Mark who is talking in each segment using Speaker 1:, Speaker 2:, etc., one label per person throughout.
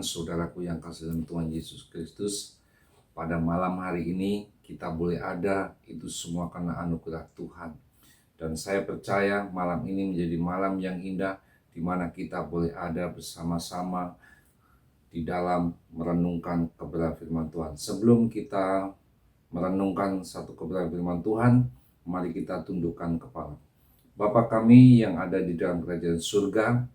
Speaker 1: Tuhan, saudaraku yang kasih dalam Tuhan Yesus Kristus. Pada malam hari ini kita boleh ada, itu semua karena anugerah Tuhan. Dan saya percaya malam ini menjadi malam yang indah, di mana kita boleh ada bersama-sama di dalam merenungkan kebenaran firman Tuhan. Sebelum kita merenungkan satu kebenaran firman Tuhan, mari kita tundukkan kepala. Bapa kami yang ada di dalam kerajaan surga,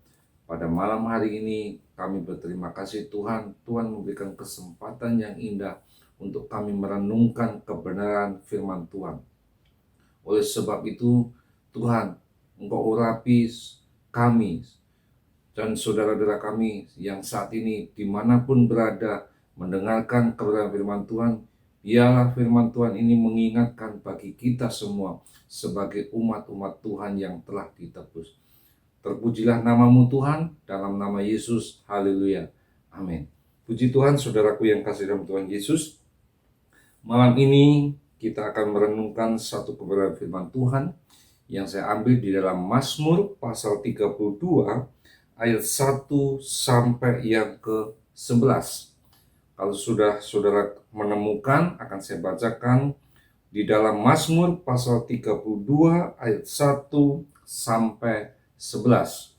Speaker 1: pada malam hari ini kami berterima kasih Tuhan. Tuhan memberikan kesempatan yang indah untuk kami merenungkan kebenaran firman Tuhan. Oleh sebab itu Tuhan, Engkau urapi kami dan saudara-saudara kami yang saat ini dimanapun berada mendengarkan kebenaran firman Tuhan. Biarlah firman Tuhan ini mengingatkan bagi kita semua sebagai umat-umat Tuhan yang telah ditebus. Terpujilah namamu Tuhan, dalam nama Yesus, haleluya, amin. Puji Tuhan, saudaraku yang kasih dalam Tuhan Yesus. Malam ini kita akan merenungkan satu kebenaran firman Tuhan yang saya ambil di dalam Mazmur pasal 32 ayat 1 sampai yang ke-11. Kalau sudah saudara menemukan, akan saya bacakan di dalam Mazmur pasal 32 ayat 1 sampai 11.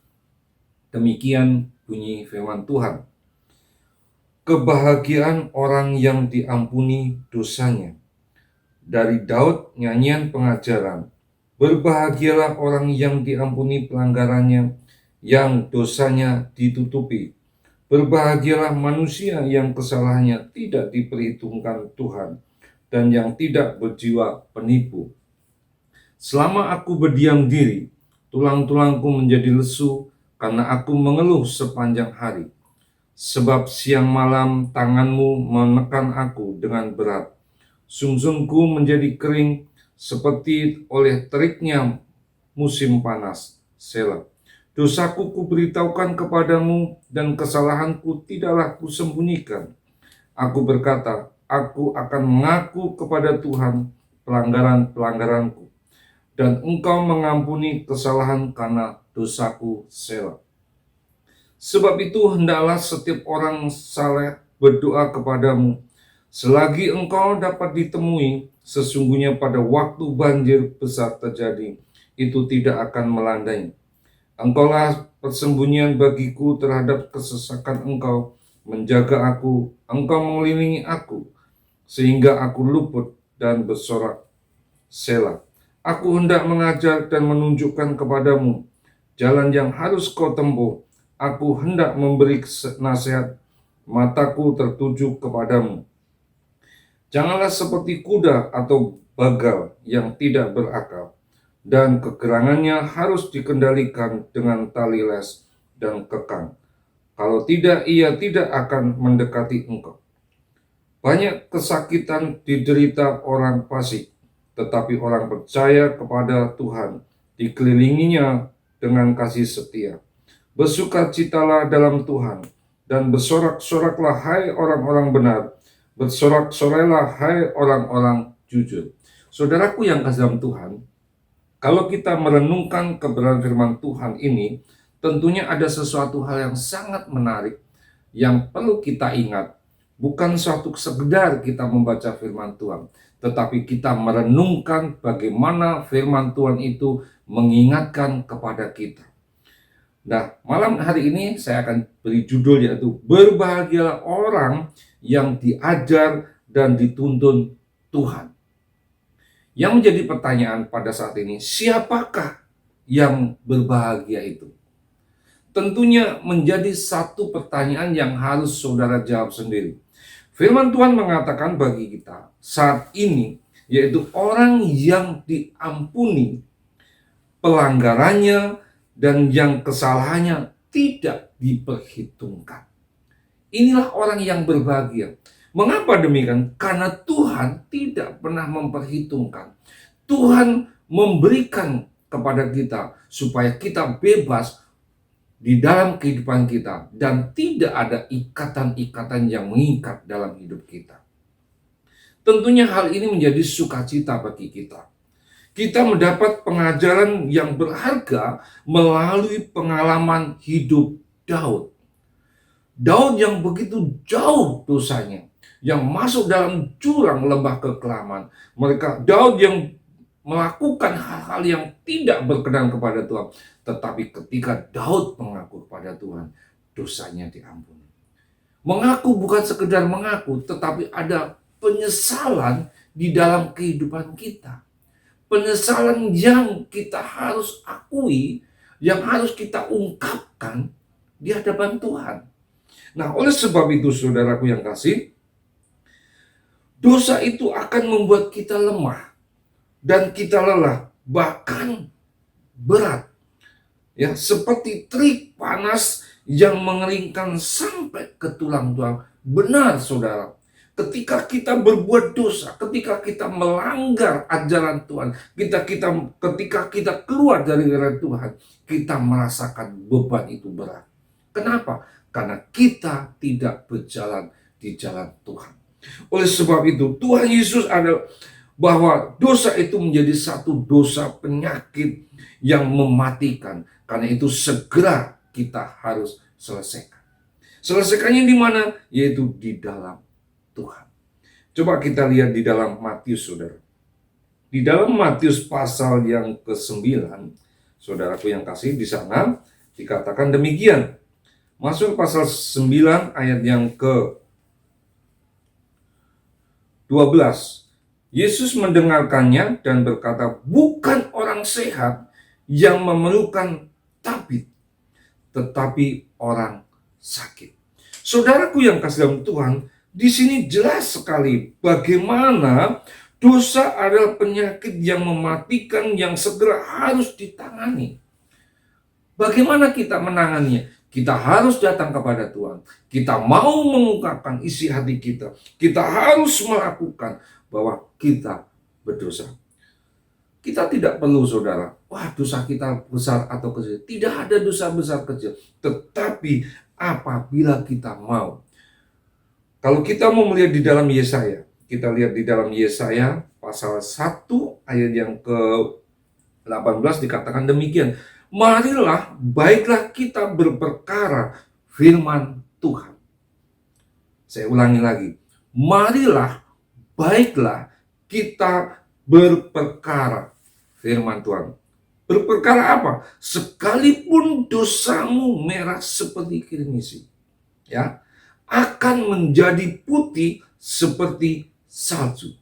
Speaker 1: Demikian bunyi firman Tuhan. Kebahagiaan orang yang diampuni dosanya. Dari Daud, nyanyian pengajaran. Berbahagialah orang yang diampuni pelanggarannya, yang dosanya ditutupi. Berbahagialah manusia yang kesalahannya tidak diperhitungkan Tuhan, dan yang tidak berjiwa penipu. Selama aku berdiam diri, tulang-tulangku menjadi lesu karena aku mengeluh sepanjang hari. Sebab siang malam tanganmu menekan aku dengan berat. Sungsungku menjadi kering seperti oleh teriknya musim panas. Selah. Dosaku kuberitahukan kepadamu dan kesalahanku tidaklah kusembunyikan. Aku berkata, aku akan mengaku kepada Tuhan pelanggaran-pelanggaranku. Dan engkau mengampuni kesalahan karena dosaku. Selah. Sebab itu hendaklah setiap orang saleh berdoa kepadamu. Selagi engkau dapat ditemui, sesungguhnya pada waktu banjir besar terjadi, itu tidak akan melandai. Engkaulah persembunyian bagiku terhadap kesesakan engkau, menjaga aku, engkau mengelilingi aku, sehingga aku luput dan bersorak. Selah. Aku hendak mengajar dan menunjukkan kepadamu jalan yang harus kau tempuh. Aku hendak memberi nasihat, mataku tertuju kepadamu. Janganlah seperti kuda atau bagal yang tidak berakal, dan kegerangannya harus dikendalikan dengan tali les dan kekang. Kalau tidak, ia tidak akan mendekati engkau. Banyak kesakitan diderita orang fasik, tetapi orang percaya kepada Tuhan dikelilinginya dengan kasih setia. Bersukacitalah dalam Tuhan, dan bersorak-soraklah hai orang-orang benar, bersorak-sorailah hai orang-orang jujur. Saudaraku yang kasih dalam Tuhan, kalau kita merenungkan kebenaran firman Tuhan ini, tentunya ada sesuatu hal yang sangat menarik yang perlu kita ingat. Bukan suatu sekedar kita membaca firman Tuhan, tetapi kita merenungkan bagaimana firman Tuhan itu mengingatkan kepada kita. Nah, malam hari ini saya akan beri judul yaitu berbahagialah orang yang diajar dan dituntun Tuhan. Yang menjadi pertanyaan pada saat ini, siapakah yang berbahagia itu? Tentunya menjadi satu pertanyaan yang harus saudara jawab sendiri. Firman Tuhan mengatakan bagi kita saat ini, yaitu orang yang diampuni pelanggarannya dan yang kesalahannya tidak diperhitungkan. Inilah orang yang berbahagia. Mengapa demikian? Karena Tuhan tidak pernah memperhitungkan. Tuhan memberikan kepada kita supaya kita bebas di dalam kehidupan kita dan tidak ada ikatan-ikatan yang mengikat dalam hidup kita. Tentunya hal ini menjadi sukacita bagi kita. Kita mendapat pengajaran yang berharga melalui pengalaman hidup Daud. Daud yang begitu jauh dosanya, yang masuk dalam jurang lembah kekelaman. Daud yang melakukan hal-hal yang tidak berkenan kepada Tuhan. Tetapi ketika Daud mengaku kepada Tuhan, dosanya diampuni. Mengaku bukan sekedar mengaku, tetapi ada penyesalan di dalam kehidupan kita. Penyesalan yang kita harus akui, yang harus kita ungkapkan di hadapan Tuhan. Nah, oleh sebab itu saudaraku yang kasih, dosa itu akan membuat kita lemah dan kita lelah, bahkan berat. Ya, seperti terik panas yang mengeringkan sampai ke tulang-tulang. Benar, saudara. Ketika kita berbuat dosa, ketika kita melanggar ajaran Tuhan, ketika kita keluar dari ajaran Tuhan, kita merasakan beban itu berat. Kenapa? Karena kita tidak berjalan di jalan Tuhan. Oleh sebab itu, Tuhan Yesus adalah bahwa dosa itu menjadi satu dosa penyakit yang mematikan. Karena itu segera kita harus selesaikan. Selesaikannya di mana? Yaitu di dalam Tuhan. Coba kita lihat di dalam Matius, saudara. Di dalam Matius pasal yang ke-9, saudaraku yang kasih, di sana dikatakan demikian. Masuk pasal 9 ayat yang ke-12. Yesus mendengarkannya dan berkata, bukan orang sehat yang memerlukan tabib, tetapi orang sakit. Saudaraku yang kasih dalam Tuhan, di sini jelas sekali bagaimana dosa adalah penyakit yang mematikan yang segera harus ditangani. Bagaimana kita menanganinya? Kita harus datang kepada Tuhan. Kita mau mengungkapkan isi hati kita. Kita harus melakukan bahwa kita berdosa. Kita tidak perlu, saudara, wah dosa kita besar atau kecil. Tidak ada dosa besar kecil. Tetapi apabila kita mau. Kalau kita mau melihat di dalam Yesaya, kita lihat di dalam Yesaya pasal 1 ayat yang ke-18 dikatakan demikian. Marilah, baiklah kita berperkara firman Tuhan. Saya ulangi lagi. Marilah, baiklah kita berperkara firman Tuhan. Berperkara apa? Sekalipun dosamu merah seperti kirmisi, ya, akan menjadi putih seperti salju.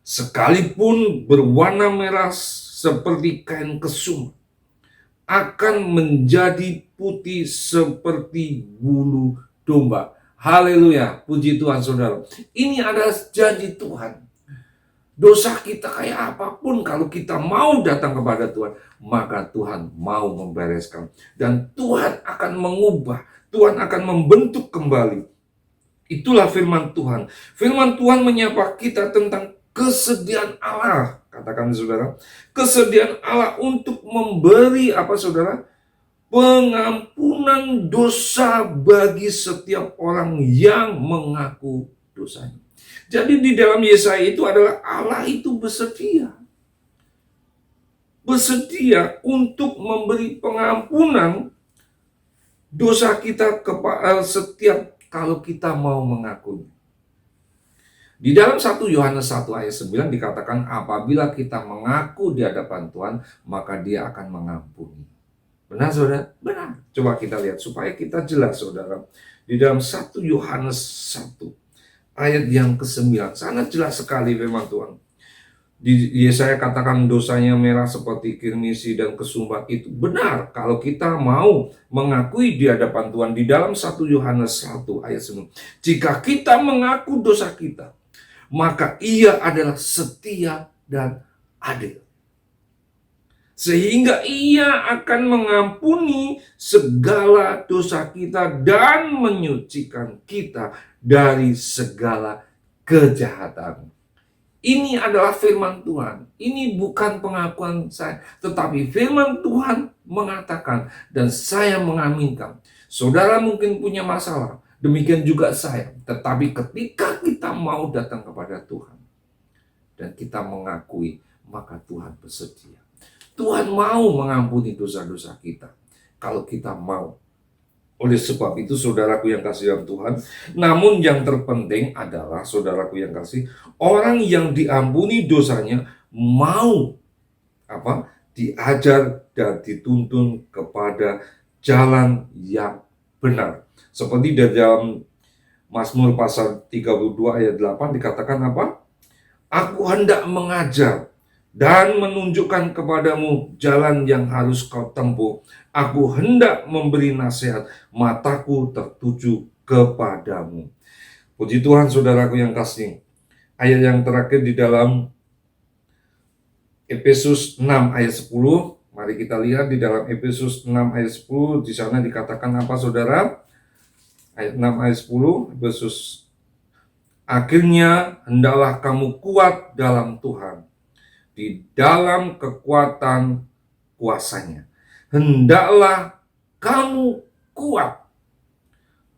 Speaker 1: Sekalipun berwarna merah seperti kain kesumah, akan menjadi putih seperti bulu domba. Haleluya, puji Tuhan saudara. Ini adalah janji Tuhan. Dosa kita kayak apapun, kalau kita mau datang kepada Tuhan, maka Tuhan mau membereskan. Dan Tuhan akan mengubah, Tuhan akan membentuk kembali. Itulah firman Tuhan. Firman Tuhan menyapa kita tentang kesediaan Allah. Katakan saudara, kesediaan Allah untuk memberi apa saudara? Pengampunan dosa bagi setiap orang yang mengaku dosanya. Jadi di dalam Yesaya itu adalah Allah itu bersedia. Bersedia untuk memberi pengampunan dosa kita kepada setiap kalau kita mau mengakunya. Di dalam 1 Yohanes 1 ayat 9 dikatakan apabila kita mengaku di hadapan Tuhan, maka Dia akan mengampuni. Benar saudara? Benar. Coba kita lihat supaya kita jelas saudara. Di dalam 1 Yohanes 1 ayat yang ke-9, sangat jelas sekali firman Tuhan. Di Yesaya katakan dosanya merah seperti kirmisi dan kesumbat itu. Benar, kalau kita mau mengakui di hadapan Tuhan di dalam 1 Yohanes 1 ayat 9. Jika kita mengaku dosa kita, maka Ia adalah setia dan adil. Sehingga Ia akan mengampuni segala dosa kita dan menyucikan kita dari segala kejahatan. Ini adalah firman Tuhan. Ini bukan pengakuan saya, tetapi firman Tuhan mengatakan dan saya mengaminkan. Saudara mungkin punya masalah, demikian juga saya. Tetapi ketika kita mau datang kepada Tuhan dan kita mengakui, maka Tuhan bersedia. Tuhan mau mengampuni dosa-dosa kita kalau kita mau. Oleh sebab itu, saudaraku yang kasih dalam Tuhan, namun yang terpenting adalah, saudaraku yang kasih, orang yang diampuni dosanya mau diajar dan dituntun kepada jalan yang benar. Seperti di dalam Mazmur pasal 32 ayat 8 dikatakan apa? Aku hendak mengajar dan menunjukkan kepadamu jalan yang harus kau tempuh. Aku hendak memberi nasihat, mataku tertuju kepadamu. Puji Tuhan, saudaraku yang kasih. Ayat yang terakhir di dalam Efesus 6 ayat 10. Mari kita lihat di dalam Efesus 6 ayat 10. Di sana dikatakan apa, saudara? Ayat 6 ayat 10. Efesus, akhirnya hendaklah kamu kuat dalam Tuhan, di dalam kekuatan kuasanya. Hendaklah kamu kuat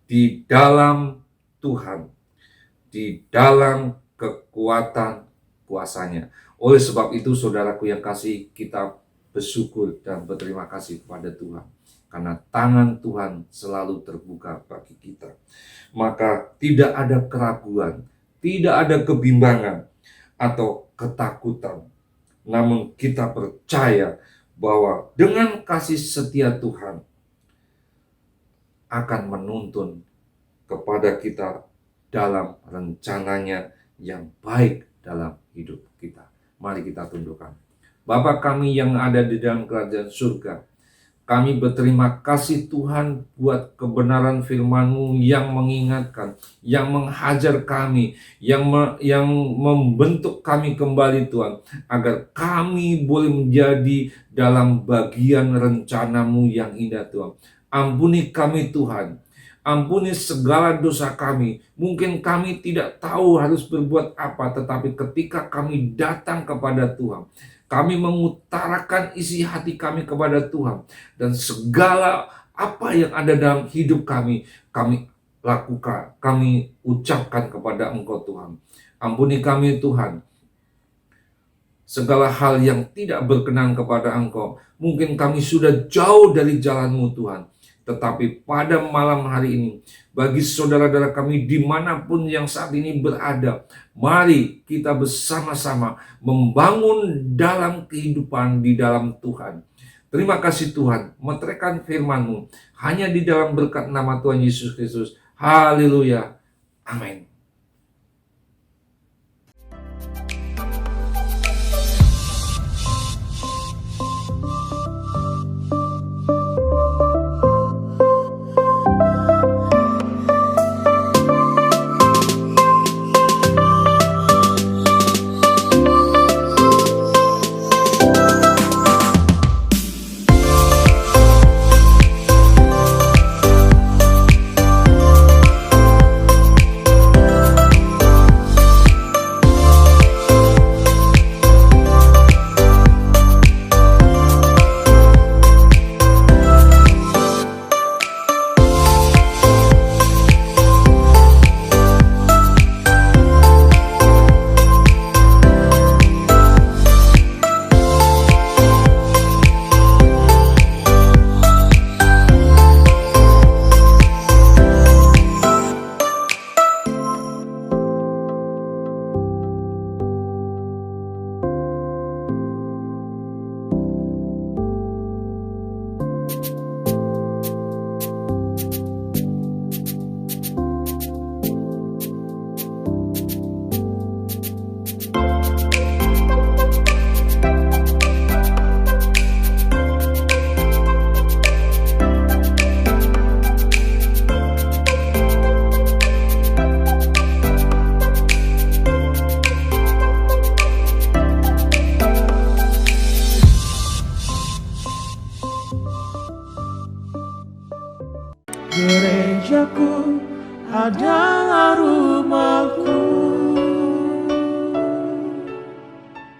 Speaker 1: di dalam Tuhan, di dalam kekuatan kuasanya. Oleh sebab itu, saudaraku yang kasih, kita bersyukur dan berterima kasih kepada Tuhan, karena tangan Tuhan selalu terbuka bagi kita. Maka tidak ada keraguan, tidak ada kebimbangan atau ketakutan. Namun kita percaya bahwa dengan kasih setia Tuhan akan menuntun kepada kita dalam rencananya yang baik dalam hidup kita. Mari kita tundukkan. Bapa kami yang ada di dalam kerajaan surga, kami berterima kasih Tuhan buat kebenaran firman-Mu yang mengingatkan, yang menghajar kami, yang membentuk kami kembali Tuhan, agar kami boleh menjadi dalam bagian rencana-Mu yang indah Tuhan. Ampuni kami Tuhan, ampuni segala dosa kami. Mungkin kami tidak tahu harus berbuat apa, tetapi ketika kami datang kepada Tuhan, kami mengutarakan isi hati kami kepada Tuhan, dan segala apa yang ada dalam hidup kami lakukan, kami ucapkan kepada Engkau Tuhan. Ampuni kami Tuhan, segala hal yang tidak berkenan kepada Engkau. Mungkin kami sudah jauh dari jalan-Mu Tuhan, tetapi pada malam hari ini, bagi saudara-saudara kami dimanapun yang saat ini berada, mari kita bersama-sama membangun dalam kehidupan di dalam Tuhan. Terima kasih Tuhan, meteraikan firman-Mu hanya di dalam berkat nama Tuhan Yesus Kristus. Haleluya. Amin.